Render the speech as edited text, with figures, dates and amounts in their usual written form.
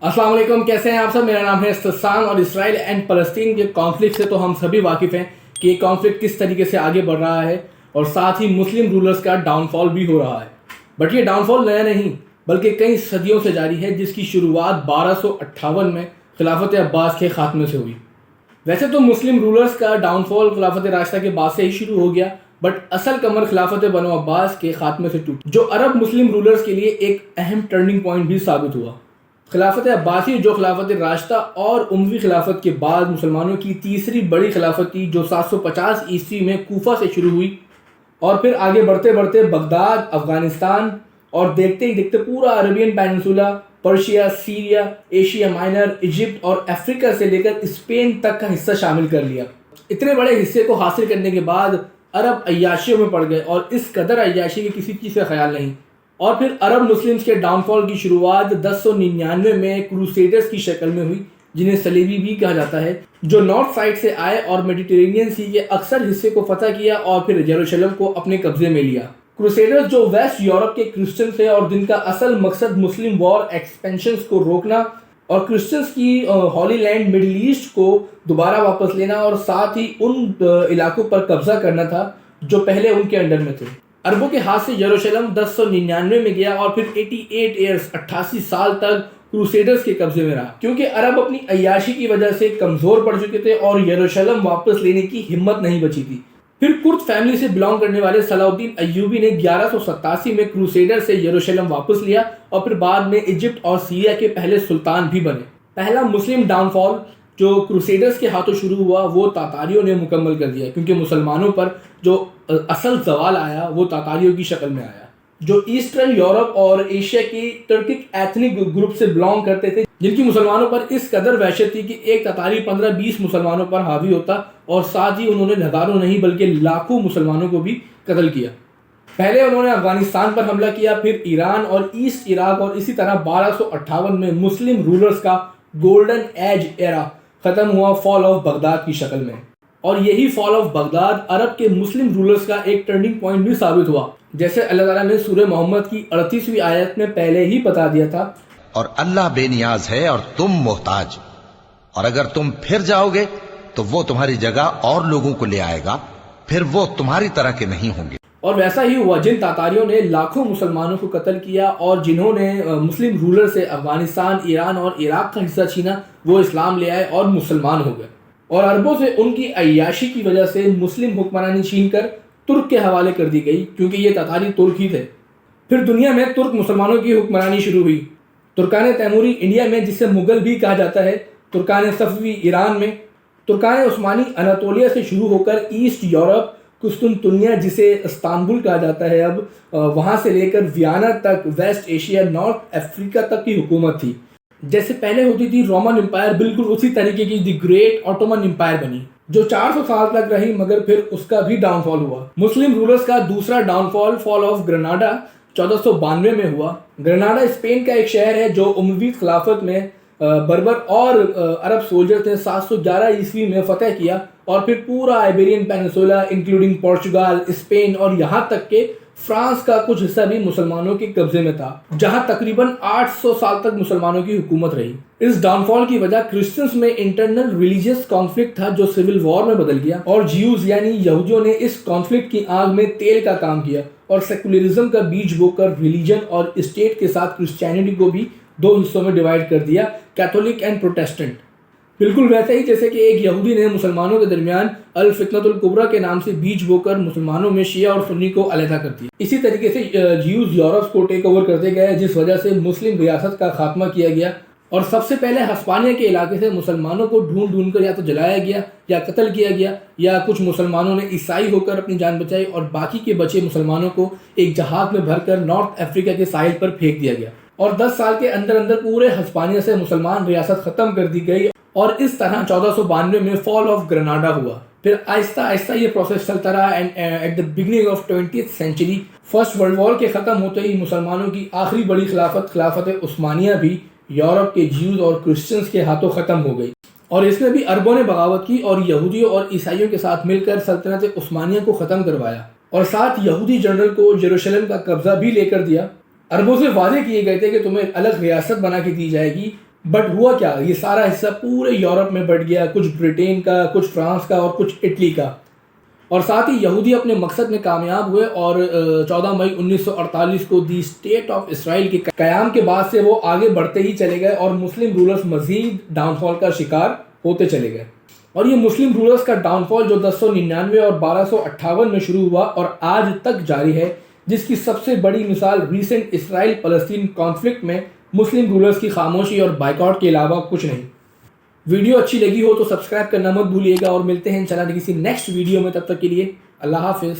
السلام علیکم، کیسے ہیں آپ سب؟ میرا نام ہے استحسان اور اسرائیل اینڈ فلسطین کے کانفلکٹ سے تو ہم سبھی واقف ہیں کہ یہ کانفلکٹ کس طریقے سے آگے بڑھ رہا ہے اور ساتھ ہی مسلم رولرز کا ڈاؤن فال بھی ہو رہا ہے. بٹ یہ ڈاؤن فال نیا نہیں بلکہ کئی صدیوں سے جاری ہے، جس کی شروعات 1258 میں خلافت عباس کے خاتمے سے ہوئی. ویسے تو مسلم رولرز کا ڈاؤن فال خلافت راشدہ کے بعد سے ہی شروع ہو گیا، بٹ اصل کمر خلافت بنو عباس کے خاتمے سے ٹوٹی، جو عرب مسلم رولرز کے لیے ایک اہم ٹرننگ پوائنٹ بھی ثابت ہوا. خلافت عباسی جو خلافت راشدہ اور اموی خلافت کے بعد مسلمانوں کی تیسری بڑی خلافت تھی، جو 750 عیسوی میں کوفہ سے شروع ہوئی اور پھر آگے بڑھتے بڑھتے بغداد، افغانستان اور دیکھتے ہی دیکھتے پورا Arabian peninsula, Persia, Syria, Asia minor, Egypt اور افریقہ سے لے کر اسپین تک کا حصہ شامل کر لیا. اتنے بڑے حصے کو حاصل کرنے کے بعد عرب عیاشیوں میں پڑ گئے اور اس قدر عیاشی کی کسی چیز کا خیال نہیں. اور پھر عرب مسلمز کے ڈاؤن فال کی شروعات 1099 میں کروسیڈرز کی شکل میں ہوئی، جنہیں صلیبی بھی کہا جاتا ہے، جو نارتھ سائڈ سے آئے اور میڈیٹرینین سی کے اکثر حصے کو فتح کیا اور پھر یروشلم کو اپنے قبضے میں لیا. کروسیڈرز جو ویسٹ یورپ کے کرسچن تھے اور جن کا اصل مقصد مسلم وار ایکسپینشنز کو روکنا اور کرسچنز کی ہولی لینڈ مڈل ایسٹ کو دوبارہ واپس لینا اور ساتھ ہی ان علاقوں پر قبضہ کرنا تھا جو پہلے ان کے انڈر میں تھے. عربوں کے ہاتھ سے یروشلم 1099 میں گیا اور پھر 88 سال تک کروسیڈرز کے قبضے میں رہا، کیونکہ عرب اپنی عیاشی کی وجہ سے کمزور پڑ چکے تھے اور یروشلم واپس لینے کی ہمت نہیں بچی تھی. پھر کرد فیملی سے بلانگ کرنے والے صلاح الدین ایوبی نے 1187 میں کروسیڈر سے یروشلم واپس لیا اور پھر بعد میں ایجپٹ اور سیریا کے پہلے سلطان بھی بنے. پہلا مسلم ڈاؤن فال جو کروسیڈرز کے ہاتھوں شروع ہوا وہ تاتاریوں نے مکمل کر دیا، کیونکہ مسلمانوں پر جو اصل زوال آیا وہ تاتاریوں کی شکل میں آیا، جو ایسٹرن یورپ اور ایشیا کی ٹرکک ایتھنک گروپ سے بلانگ کرتے تھے، جن کی مسلمانوں پر اس قدر وحشت تھی کہ ایک تاتاری 15-20 مسلمانوں پر حاوی ہوتا اور ساتھ ہی انہوں نے ہزاروں نہیں بلکہ لاکھوں مسلمانوں کو بھی قتل کیا. پہلے انہوں نے افغانستان پر حملہ کیا، پھر ایران اور ایسٹ عراق، اور اسی طرح 1258 میں مسلم رولرز کا گولڈن ایج ایرا ختم ہوا فال آف بغداد کی شکل میں. اور یہی فال آف بغداد عرب کے مسلم رولرز کا ایک ٹرننگ پوائنٹ بھی ثابت ہوا، جیسے اللہ تعالیٰ نے سورہ محمد کی 38ویں آیت میں پہلے ہی بتا دیا تھا، اور اللہ بے نیاز ہے اور تم محتاج، اور اگر تم پھر جاؤ گے تو وہ تمہاری جگہ اور لوگوں کو لے آئے گا، پھر وہ تمہاری طرح کے نہیں ہوں گے. اور ویسا ہی ہوا. جن تاتاریوں نے لاکھوں مسلمانوں کو قتل کیا اور جنہوں نے مسلم رولر سے افغانستان، ایران اور عراق کا حصہ چھینا، وہ اسلام لے آئے اور مسلمان ہو گئے. اور عربوں سے ان کی عیاشی کی وجہ سے مسلم حکمرانی چھین کر ترک کے حوالے کر دی گئی، کیونکہ یہ تاتاری ترک ہی تھے. پھر دنیا میں ترک مسلمانوں کی حکمرانی شروع ہوئی. ترکان تیموری انڈیا میں، جسے مغل بھی کہا جاتا ہے، ترکان صفوی ایران میں، ترکان عثمانی اناطولیہ سے شروع ہو کر ایسٹ یورپ، قسطنطنیہ جسے استنبول کہا جاتا ہے اب، وہاں سے لے کر ویانا تک، ویسٹ ایشیا، نارتھ افریقہ تک کی حکومت تھی. جیسے پہلے ہوتی تھی رومن امپائر، بالکل اسی طریقے کی دی گریٹ آٹومن امپائر بنی، جو 400 سال تک رہی، مگر پھر اس کا بھی ڈاؤن فال ہوا. مسلم رولرز کا دوسرا ڈاؤن فال فال آف گرناڈا 1492 میں ہوا. گرناڈا اسپین کا ایک شہر ہے جو اموی خلافت میں بربر اور عرب سولجرز نے 711 عیسوی میں فتح کیا اور پھر پورا آئیبیرین پیننسولا انکلوڈنگ پورچگل، اسپین اور یہاں تک کہ فرانس کا کچھ حصہ بھی مسلمانوں کے قبضے میں تھا، جہاں تقریباً 800 سال تک مسلمانوں کی حکومت رہی. اس ڈاؤن فال کی وجہ کرسچنز میں انٹرنل ریلیجیس کانفلکٹ تھا جو سول وار میں بدل گیا، اور جیوز یعنی یہودیوں نے اس کانفلکٹ کی آگ میں تیل کا کام کیا اور سیکولرزم کا بیج بو کر ریلیجن اور اسٹیٹ کے ساتھ کرسچینٹی کو بھی 2 حصوں میں ڈیوائیڈ کر دیا، کیتھولک اینڈ پروٹیسٹنٹ. بالکل ویسے ہی جیسے کہ ایک یہودی نے مسلمانوں کے درمیان الفتنۃ الکبریٰ کے نام سے بیج بو کر مسلمانوں میں شیعہ اور سنی کو علیحدہ کر دیا. اسی طریقے سے جیوز یورپ کو ٹیک اوور کرتے گئے، جس وجہ سے مسلم ریاست کا خاتمہ کیا گیا اور سب سے پہلے ہسپانیہ کے علاقے سے مسلمانوں کو ڈھونڈ کر یا تو جلایا گیا یا قتل کیا گیا، یا کچھ مسلمانوں نے عیسائی ہو کر اپنی جان بچائی اور باقی کے بچے مسلمانوں کو ایک جہاز میں بھر کر نارتھ افریقہ کے ساحل پر پھینک دیا گیا. اور 10 سال کے اندر اندر پورے ہسپانیہ سے مسلمان ریاست ختم کر دی گئی اور اس طرح 1492 میں فال آف گرناڈا ہوا. پھر آہستہ آہستہ یہ پروسیس چلتا رہا and at the beginning of 20th century first world war کے ختم ہوتے ہی مسلمانوں کی آخری بڑی خلافت عثمانیہ بھی یورپ کے جیوز اور کرسچنز کے ہاتھوں ختم ہو گئی، اور اس میں بھی عربوں نے بغاوت کی اور یہودیوں اور عیسائیوں کے ساتھ مل کر سلطنت عثمانیہ کو ختم کروایا اور ساتھ یہودی جنرل کو یروشلم کا قبضہ بھی لے کر دیا. عربوں سے وعدے کیے گئے تھے کہ تمہیں الگ ریاست بنا کے دی جائے گی، بٹ ہوا کیا، یہ سارا حصہ پورے یورپ میں بٹ گیا، کچھ برٹین کا، کچھ فرانس کا اور کچھ اٹلی کا، اور ساتھ ہی یہودی اپنے مقصد میں کامیاب ہوئے، اور 14 مئی 1948 کو دی اسٹیٹ آف اسرائیل کے قیام کے بعد سے وہ آگے بڑھتے ہی چلے گئے، اور مسلم رولرز مزید ڈاؤن فال کا شکار ہوتے چلے گئے۔ اور یہ مسلم رولرز کا ڈاؤن فال جو 1099 اور 1258 میں شروع ہوا اور آج تک جاری ہے، جس کی سب سے بڑی مثال ریسنٹ اسرائیل فلسطین کانفلکٹ میں مسلم رولرز کی خاموشی اور بائیکاٹ کے علاوہ کچھ نہیں۔ ویڈیو اچھی لگی ہو تو سبسکرائب کرنا مت بھولیے گا، اور ملتے ہیں انشاءاللہ کسی نیکسٹ ویڈیو میں، تب تک کے لیے اللہ حافظ۔